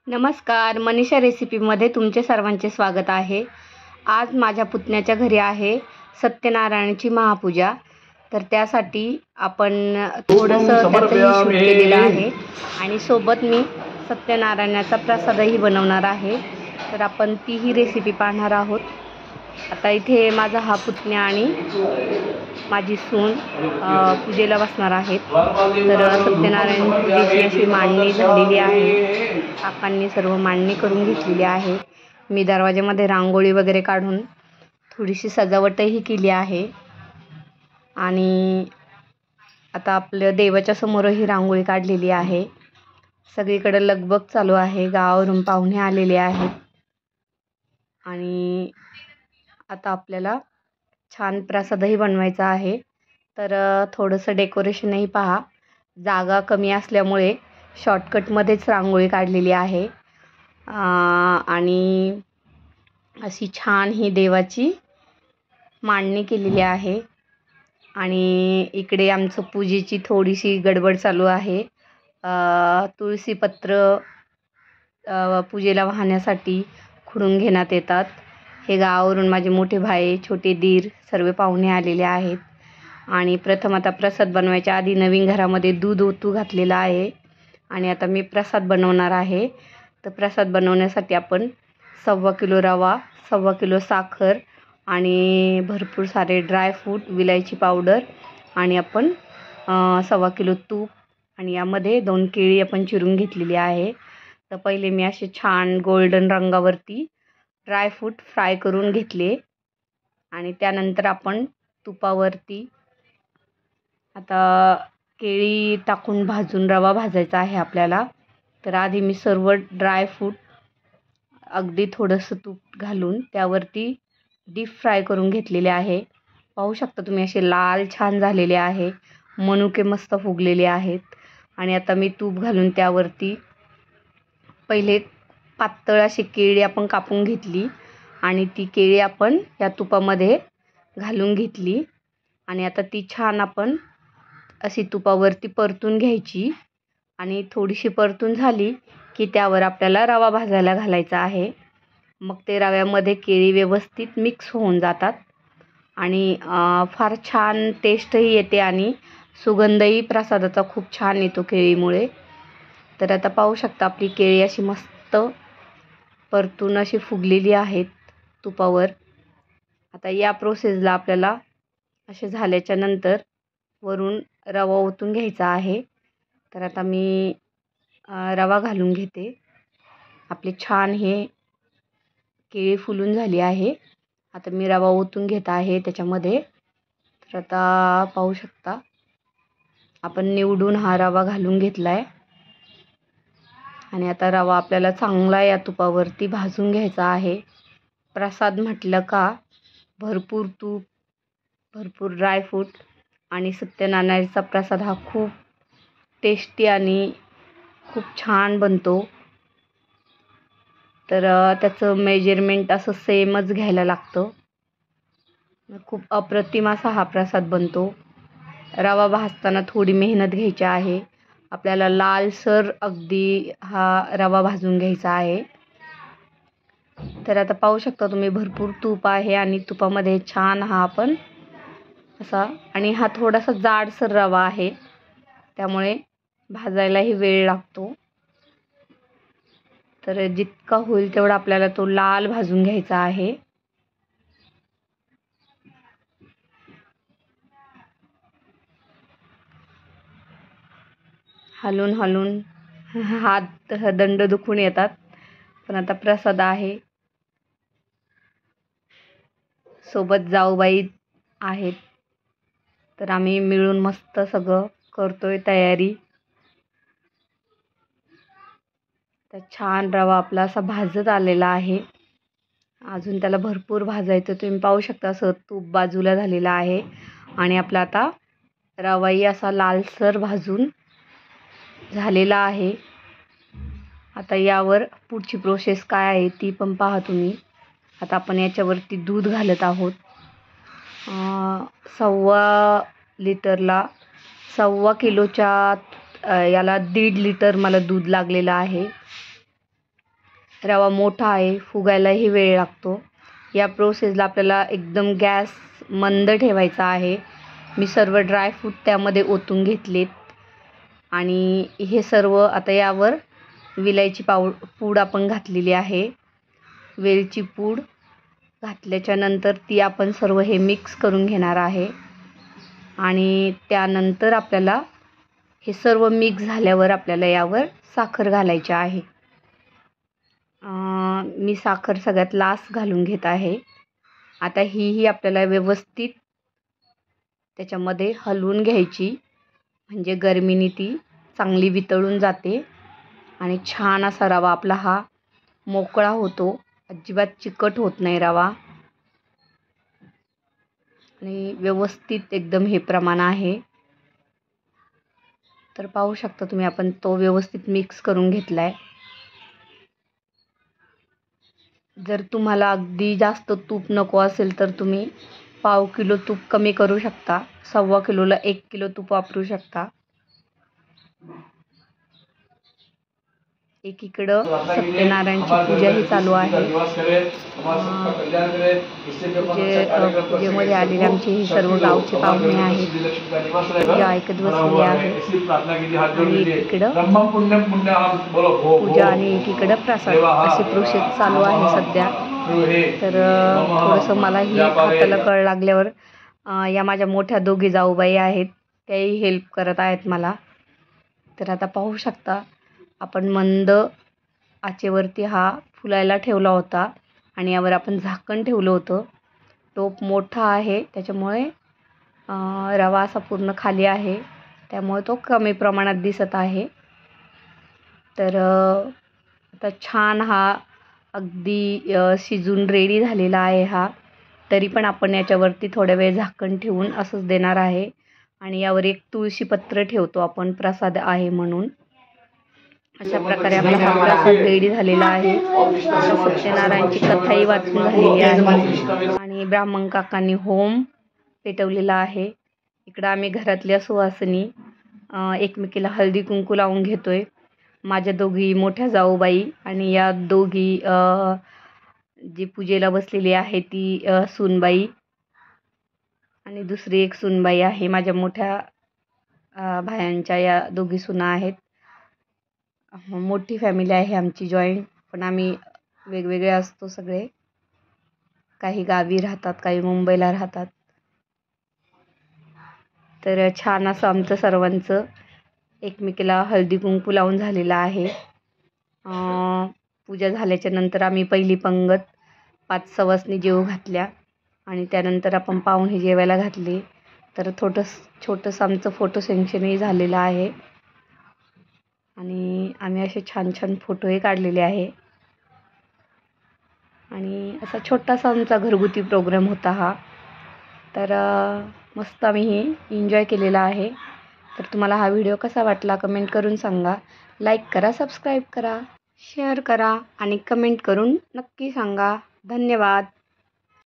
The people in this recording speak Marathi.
नमस्कार, मनीषा रेसिपीमध्ये तुमचे सर्वांचे स्वागत आहे. आज माझ्या पुतण्याच्या घरी आहे सत्यनारायणाची महापूजा. तर त्यासाठी आपण थोडंसं त्याचंही शूट केलेलं आहे आणि सोबत मी सत्यनारायणाचा प्रसादही बनवणार आहे. तर आपण तीही रेसिपी पाहणार आहोत. आता इथे माझा हा पुतण्या आणि माझी सून पूजेला बसणार आहेत. तर सत्यनारायण पूजेची अशी मांडणी झालेली आहे. काकांनी सर्व मांडणी करून घेतलेली आहे. मी दरवाज्यामध्ये रांगोळी वगैरे काढून थोडीशी सजावटही केली आहे. आणि आता आपल्या देवाच्या समोरही रांगोळी काढलेली आहे. सगळीकडे लगबग चालू आहे. गावावरून पाहुणे आलेले आहेत आणि आता आपल्याला छान प्रसादही बनवायचा आहे. तर थोडंसं डेकोरेशनही पहा. जागा कमी असल्यामुळे शॉर्टकटमध्येच रांगोळी काढलेली आहे. आणि अशी छान ही देवाची मांडणी केलेली आहे. आणि इकडे आमचं पूजेची थोडीशी गडबड चालू आहे. तुळशीपत्र पूजेला वाहण्यासाठी खुडून घेण्यात येतात. हे गावावरून माझे मोठे भाई, छोटे दीर सर्व पाहुणे आलेले आहेत. आणि प्रथम आता प्रसाद बनवायच्या आधी नवीन घरामध्ये दूध ओतू घातलेलं आहे. आणि आता मी प्रसाद बनवणार आहे. तर प्रसाद बनवण्यासाठी आपण 1.25 किलो रवा, 1.25 किलो साखर आणि भरपूर सारे ड्रायफ्रूट, विलायची पावडर आणि आपण 1.25 किलो तूप आणि यामध्ये 2 केळी आपण चिरून घेतलेली आहे. तर पहिले मी असे छान गोल्डन रंगावरती ड्रायफ्रूट फ्राय करून घेतले आणि त्यानंतर आपण तुपावरती आता केळी टाकून भाजून रवा भाजायचा आहे आपल्याला. तर आधी मी सर्व ड्रायफ्रूट अगदी थोडंसं तूप घालून त्यावरती डीप फ्राय करून घेतलेले आहे. पाहू शकता तुम्ही असे लाल छान झालेले आहे. मनुके मस्त फुगलेले आहेत. आणि आता मी तूप घालून त्यावरती पहिले पातळ अशी केळी आपण कापून घेतली आणि ती केळी आपण या तुपामध्ये घालून घेतली. आणि आता ती छान आपण अशी तुपावरती परतून घ्यायची. आणि थोडीशी परतून झाली की त्यावर आपल्याला रवा भाजायला घालायचा आहे. मग ते रव्यामध्ये केळी व्यवस्थित मिक्स होऊन जातात आणि फार छान टेस्टही येते आणि सुगंधही प्रसादाचा खूप छान येतो केळीमुळे. तर आता पाहू शकता आपली केळी अशी मस्त परतून अशी फुगलेली आहेत तुपावर. आता या प्रोसेसला आपल्याला असे झाल्याच्या नंतर वरून रवा ओतून घ्यायचा आहे. तर आता मी रवा घालून घेते. आपले छान हे केळी फुलून झाली आहे. आता मी रवा ओतून घेत आहे त्याच्यामध्ये. तर आता पाहू शकता आपण निवडून हा रवा घालून घेतला आहे. आणि आता रवा आपल्याला चांगला या तुपावरती भाजून घ्यायचा आहे. प्रसाद म्हटलं का भरपूर तूप, भरपूर ड्रायफ्रूट आणि सत्यनारायणाचा प्रसाद हा खूप टेस्टी आणि खूप छान बनतो. तर त्याचं मेजरमेंट असं सेमच घ्यायला लागतं. खूप अप्रतिम असा हा प्रसाद बनतो. रवा भाजताना थोडी मेहनत घ्यायची आहे. आपल्याला लालसर अगदी हा रवा भाजून घ्यायचा आहे. तर आता पाहू शकता तुम्ही भरपूर तूप आहे आणि तुपामध्ये छान हा आपण असा, आणि हा थोडासा जाडसर रवा आहे त्यामुळे भाजायलाही वेळ लागतो. तर जितका होईल तेवढा आपल्याला तो लाल भाजून घ्यायचा आहे. हलून हलून हात दंड दुखून येतात. पण आता प्रसाद आहे. सोबत जाऊबाई आहेत. तर आम्ही मिळून मस्त सगळं करतोय तयारी. तर छान रवा आपला असा भाजत आलेला आहे. अजून त्याला भरपूर भाजायचं. तुम्ही पाहू शकता असं तूप बाजूला झालेलं आहे आणि आपला आता रवाही असा लालसर भाजून झालेला आहे. आता यावर पुढची प्रोसेस काय आहे ती पण पहा तुम्ही. आता आपण याच्यावरती दूध घालत आहोत. 1.25 लिटरला 1.25 किलोच्या याला 1.5 लिटर मला दूध लागलेलं आहे. रवा मोठा आहे, फुगायलाही वेळ लागतो. या प्रोसेसला आपल्याला एकदम गॅस मंद ठेवायचा आहे. मी सर्व ड्रायफ्रूट त्यामध्ये ओतून घेतलेत आणि हे सर्व आता यावर विलायची पूड आपण घातलेली आहे. वेलची पूड घातल्याच्या नंतर ती आपण सर्व हे मिक्स करून घेणार आहे आणि त्यानंतर आपल्याला हे सर्व मिक्स झाल्यावर आपल्याला यावर साखर घालायची आहे. मी साखर सगळ्यात लास्ट घालून घेत आहे. आता ही आपल्याला व्यवस्थित त्याच्यामध्ये हलवून घ्यायची, म्हणजे गरमीने ती चांगली वितळून जाते आणि छान असा रवा आपला हा मोकळा होतो. अजिबात चिकट होत नाही रवा आणि व्यवस्थित एकदम हे प्रमाण आहे. तर पाहू शकता तुम्ही, आपण तो व्यवस्थित मिक्स करून घेतलाय. जर तुम्हाला अगदी जास्त तूप नको असेल तर तुम्ही पाव किलो तूप कमी करू शकता. 1.25 किलोला 1 किलो तूप वापरू शकता. एकीकडं सत्यनारायणची पूजाही चालू आहे. पूजेमध्ये आलेले आमचे हे सर्व गावचे पाहुणे आहेत. पूजा ऐकत बसलेली आहे आणि एकीकडं पूजा आणि एकीकडं प्रसाद अशी प्रोसेस चालू आहे सध्या. तर थोडंसं मलाही हाताला कळ लागल्यावर या माझ्या मोठ्या दोघी जाऊबाई आहेत, त्याही हेल्प करत आहेत मला. तर आता पाहू शकता, आपण मंद आचेवरती हा फुलायला ठेवला होता आणि यावर आपण झाकण ठेवलं होतं. टोप मोठा आहे त्याच्यामुळे रवा असा पूर्ण खाली आहे, त्यामुळे तो कमी प्रमाणात दिसत आहे. तर आता छान हा अगदी शिजून रेडी झालेला आहे हा. तरी पण आपण याच्यावरती थोड्या वेळ झाकण ठेवून असंच देणार आहे आणि यावर एक तुळशीपत्र ठेवतो आपण, प्रसाद आहे म्हणून. अशा प्रकारे आपला हा प्रसाद रेडी झालेला आहे. सत्यनारायणची कथाही वाचून झालेली आहे आणि ब्राह्मण काकांनी होम पेटवलेला आहे. इकडं आम्ही घरातल्या सुवासिनी एकमेकीला हळदी कुंकू लावून घेतोय. माझ्या दोघी मोठ्या जाऊबाई आणि या दोघी जी पूजेला बसलेली आहे ती सूनबाई आणि दुसरी एक सूनबाई आहे. माझ्या मोठ्या भायांच्या या दोघी सुना आहेत. मोठी फॅमिली आहे आमची, जॉईंट. पण आम्ही वेगवेगळे असतो सगळे. काही गावी राहतात, काही मुंबईला राहतात. तर छान असं आमचं सर्वांचं एकमेकीला हळदी कुंकू लावून झालेलं आहे. पूजा झाल्याच्या नंतर आम्ही पहिली पंगत 5 सवासणी जेवू घातल्या आणि त्यानंतर आपण पाहुणे जेवायला घातले. तर छोटंसं आमचं फोटो सेशनही झालेलं आहे आणि आम्ही असे छान छान फोटोही काढलेले आहे. आणि असा छोटासा आमचा घरगुती प्रोग्राम होता हा. तर मस्त आम्ही एन्जॉय केलेला आहे. तर तुम्हाला हा व्हिडिओ कसा वाटला कमेंट करून सांगा. लाईक करा, सबस्क्राईब करा, शेअर करा आणि कमेंट करून नक्की सांगा. धन्यवाद.